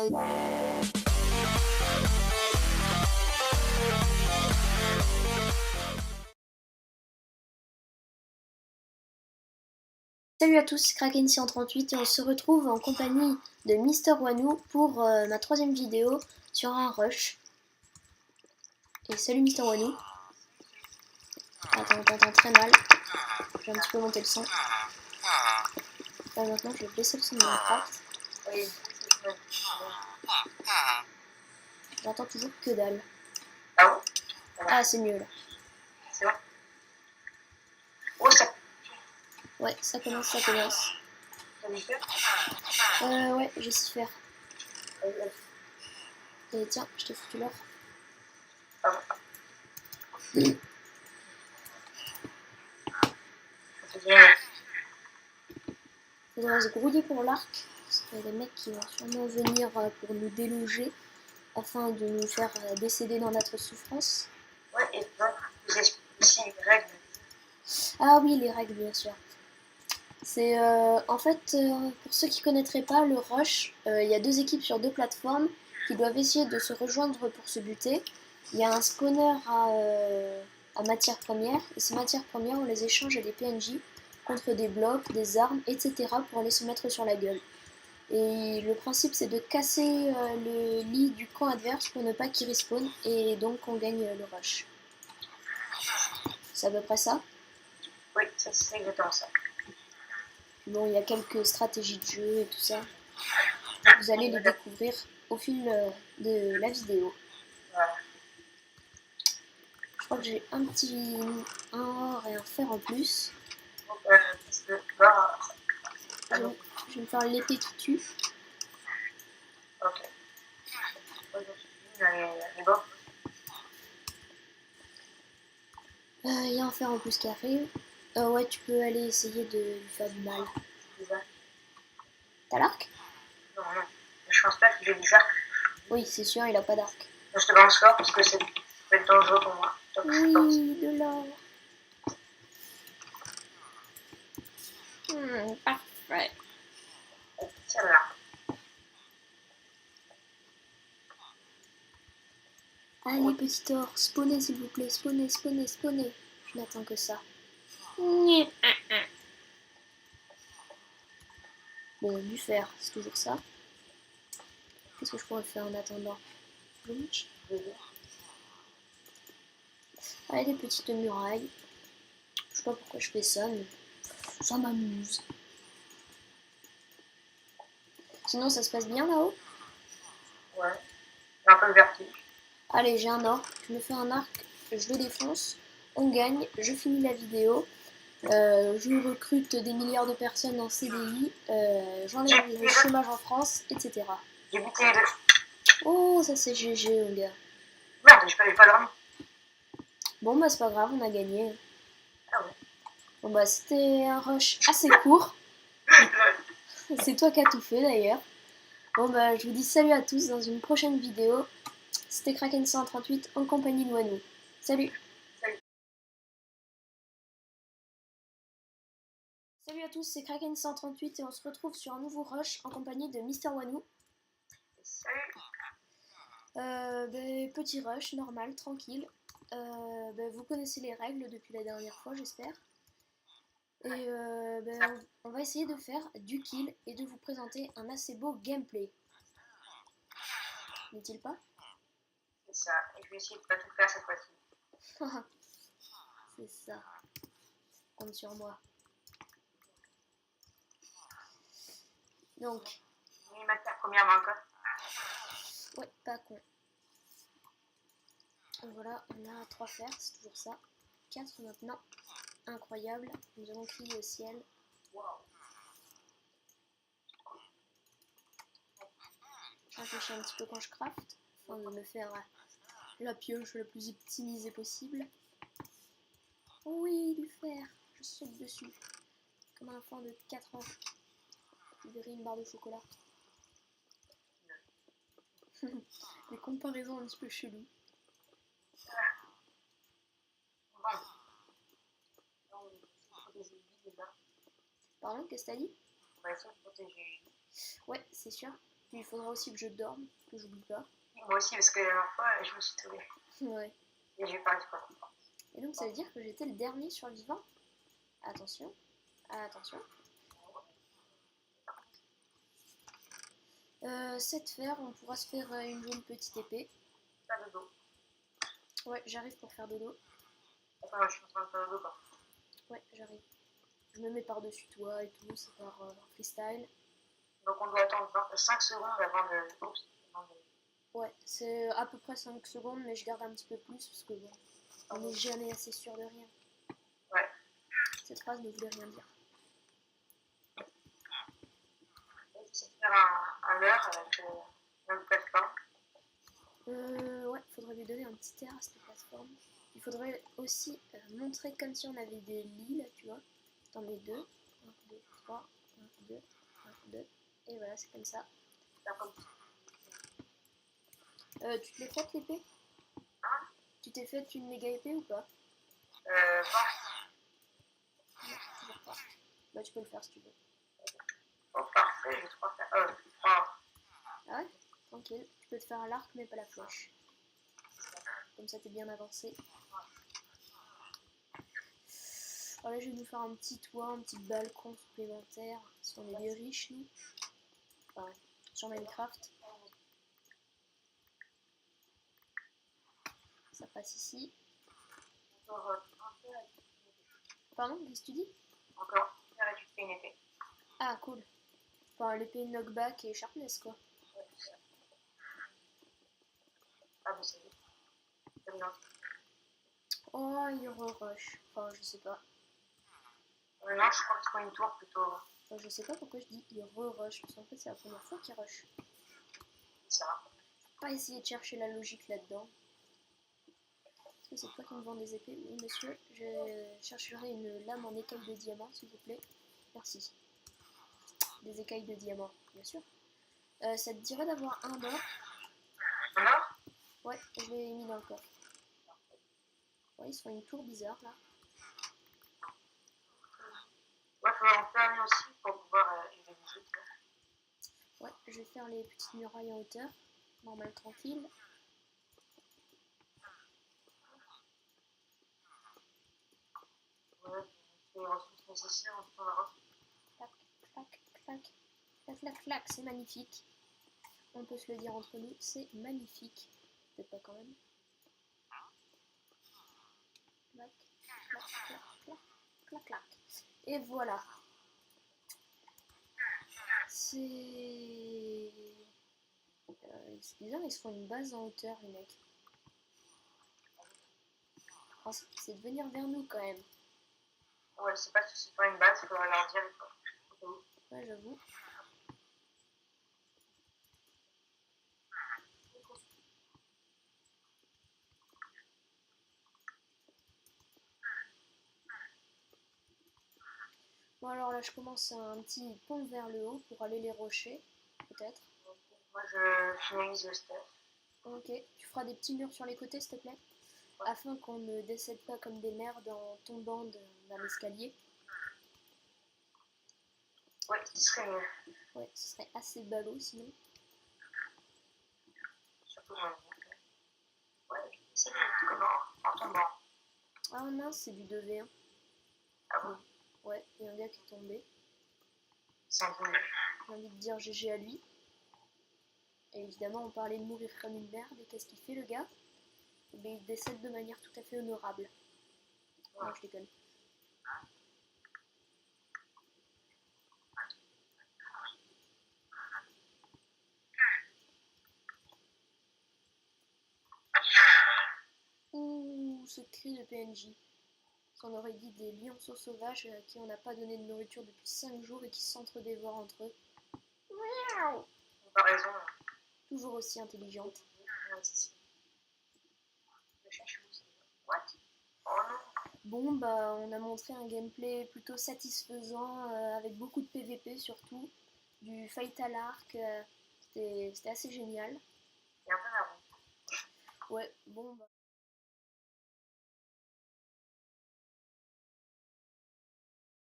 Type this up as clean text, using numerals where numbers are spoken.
Salut à tous, c'est Kraken638 et on se retrouve en compagnie de Mister Wanou pour ma troisième vidéo sur un rush. Et salut Mister Wanou. Attends, on t'entend très mal. Je vais un petit peu monter le son. Maintenant je vais baisser le son de Minecraft. Oui. J'entends toujours que dalle. Ah bon? Ah, c'est mieux là. C'est bon? Oh, ça. Ouais, ça commence, ça commence. Ça veut faire? Ouais, je sais faire. Et tiens, je t'ai foutu l'or. Ah bon. Faudra se grouiller pour l'arc. Parce qu'il y a des mecs qui vont sûrement venir pour nous déloger afin de nous faire décéder dans notre souffrance. Ouais, et donc, vous expliquez aussi les règles. Ah oui, les règles, bien sûr. C'est en fait, pour ceux qui connaîtraient pas le rush, il y a deux équipes sur deux plateformes qui doivent essayer de se rejoindre pour se buter. Il y a un spawner à matières premières, et ces matières premières, on les échange à des PNJ contre des blocs, des armes, etc. pour aller se mettre sur la gueule. Et le principe, c'est de casser le lit du camp adverse pour ne pas qu'il respawn, et donc on gagne le rush. C'est à peu près ça. Oui, ça c'est exactement ça. Bon, il y a quelques stratégies de jeu et tout ça. Vous allez les découvrir au fil de la vidéo. Voilà. Je crois que j'ai un or et un fer en plus. Donc, parce que là, Je vais me faire l'épée qui tue. ok. Les bords. Il y a un fer en plus qui arrive. Ouais, tu peux aller essayer de lui faire du mal. T'as l'arc? Non, non. Je pense pas que j'ai dit ça. Oui, c'est sûr, il a pas d'arc. Je te balance fort parce que ça peut être dangereux pour moi. Donc, oui, de l'or. Parfait. Tiens là. Allez, petit or, spawnez s'il vous plaît, spawnez, spawnez, spawnez. Je n'attends que ça. Bon, du fer, c'est toujours ça. Qu'est-ce que je pourrais faire en attendant? Allez, des petites murailles. Je sais pas pourquoi je fais ça, mais ça m'amuse. Sinon, ça se passe bien là-haut? Ouais. Un peu le vertige. Allez, j'ai un or. Je me fais un arc, je le défonce. On gagne, je finis la vidéo. Je recrute des milliards de personnes en CDI. J'enlève le chômage en France, etc. J'ai buté les deux. Oh, ça c'est GG, mon gars. Merde, j'ai pas dormi. Bon, bah, c'est pas grave, on a gagné. Ah ouais. Bon, bah, c'était un rush assez court. C'est toi qui as tout fait d'ailleurs. Bon, bah, je vous dis salut à tous dans une prochaine vidéo. C'était Kraken138 en compagnie de Wanou. Salut! Salut à tous, c'est Kraken138 et on se retrouve sur un nouveau rush en compagnie de Mister Wanou. Salut. Petit rush, normal, tranquille. Vous connaissez les règles depuis la dernière fois, j'espère. Et on va essayer de faire du kill et de vous présenter un assez beau gameplay. N'est-il pas? C'est ça. Et je vais essayer de pas tout faire cette fois-ci. C'est ça. Compte sur moi. Donc. Oui, matière première encore. Ouais, pas con. Voilà, on a 3 fers, c'est toujours ça. 4 maintenant. Incroyable. Nous avons crié au ciel. Wow. Je réfléchis un petit peu quand je craft, afin de me faire la pioche la plus optimisée possible. Oui, du fer. Je saute dessus. Comme un enfant de 4 ans. Qui verrait une barre de chocolat. Des comparaisons un petit peu cheloues. Pardon, qu'est-ce que t'as dit? On va essayer de protéger. Ouais, c'est sûr. Puis il faudra aussi que je dorme, que j'oublie pas. Moi aussi, parce que la dernière fois, je me suis trouvée. Ouais. Et j'ai pas quoi. Et donc ça veut dire que j'étais le dernier survivant. Attention, attention. 7 fer, on pourra se faire une jolie petite épée. Pas de dos. Ouais, j'arrive pour faire dodo. Attends, je suis en train de faire le dos, quoi. Ouais, j'arrive. Je me mets par-dessus toi et tout, c'est par freestyle. Donc on doit attendre 5 secondes avant de. Oups, avant de. Ouais, c'est à peu près 5 secondes, mais je garde un petit peu plus parce que bon, on n'est jamais assez sûr de rien. Ouais. Cette phrase ne voulait rien dire. J'essaie de faire un leurre avec une plateforme. Ouais, faudrait lui donner un petit air à cette plateforme. Il faudrait aussi montrer comme si on avait des lits là, tu vois. T'en mets 2, 1, 2, 3, 1, 2, 1, 2. Et voilà, c'est comme ça. Tu te l'es faite l'épée? Hein? Tu t'es faite une méga épée ou pas? Bon. Non, toujours pas. Bah tu peux le faire si tu veux. Oh, parfait, j'ai 3 faire. 3. Ah ouais? Tranquille. Tu peux te faire l'arc mais pas la flèche. Comme ça t'es bien avancé. Alors là je vais nous faire un petit toit, un petit balcon supplémentaire. Si on est des riches nous. Enfin, sur Minecraft. Ça passe ici. Pardon, qu'est-ce que tu dis? Encore, et tu te fais une épée. Ah cool. Enfin l'épée knockback et sharpness quoi. Ouais, c'est ça. Ah, bah c'est bien. Oh il rush. Enfin je sais pas. Non, je crois qu'il faut une tour plutôt. Enfin, je sais pas pourquoi je dis il rush. Parce qu'en fait c'est la première fois qu'il rush. Ça va. Pas essayer de chercher la logique là-dedans. Est-ce que c'est toi qui me vends des épées? Oui, monsieur. Je chercherai une lame en écaille de diamant, s'il vous plaît. Merci. Des écailles de diamant, bien sûr. Ça te dirait d'avoir un d'or? Un or? Ouais, je l'ai mis dans le coffre. Ouais, ils se font une tour bizarre, là. Ouais, faut en faire une aussi pour pouvoir y réviser. Ouais, je vais faire les petites murailles en hauteur. Normal, tranquille. Ouais, les ressources nécessaires, on va refaire. Clac, clac, clac. Clac, clac, clac, c'est magnifique. On peut se le dire entre nous, c'est magnifique. Peut-être pas quand même. Clac, clac, clac, clac, clac, clac. Et voilà. C'est bizarre, ils se font une base en hauteur, les mecs. Le principe, c'est de venir vers nous quand même. Ouais, je sais pas si c'est pas une base, il faudrait leur dire. Ouais, j'avoue. Bon, alors là, je commence un petit pont vers le haut pour aller les rochers, peut-être. Moi, je finalise le stuff. Ok, tu feras des petits murs sur les côtés, s'il te plaît, afin qu'on ne décède pas comme des merdes en tombant d'un escalier. Ouais, ce serait mieux. Ouais, ce serait assez ballot sinon. Surtout dans le monde. Ouais, c'est comment en tombant. Ah mince, c'est du 2v1. Ah bon? Ouais, il y a un gars qui est tombé. C'est un peu mieux. J'ai envie de dire GG à lui. Et évidemment, on parlait de mourir comme une merde. Et qu'est-ce qu'il fait, le gars? Eh bien, il décède de manière tout à fait honorable. Non, je déconne. Ouh, ce cri de PNJ. On aurait dit des lionceaux sauvages à qui on n'a pas donné de nourriture depuis 5 jours et qui s'entre-dévorent entre eux. Miaou. Comparaison. Toujours aussi intelligente. Ouais, c'est ça. Je cherche où c'est. What? Oh non. Bon, bah, on a montré un gameplay plutôt satisfaisant, avec beaucoup de PVP surtout, du fight à l'arc, c'était assez génial. Il y a un peu d'argent. Ouais, bon, bah.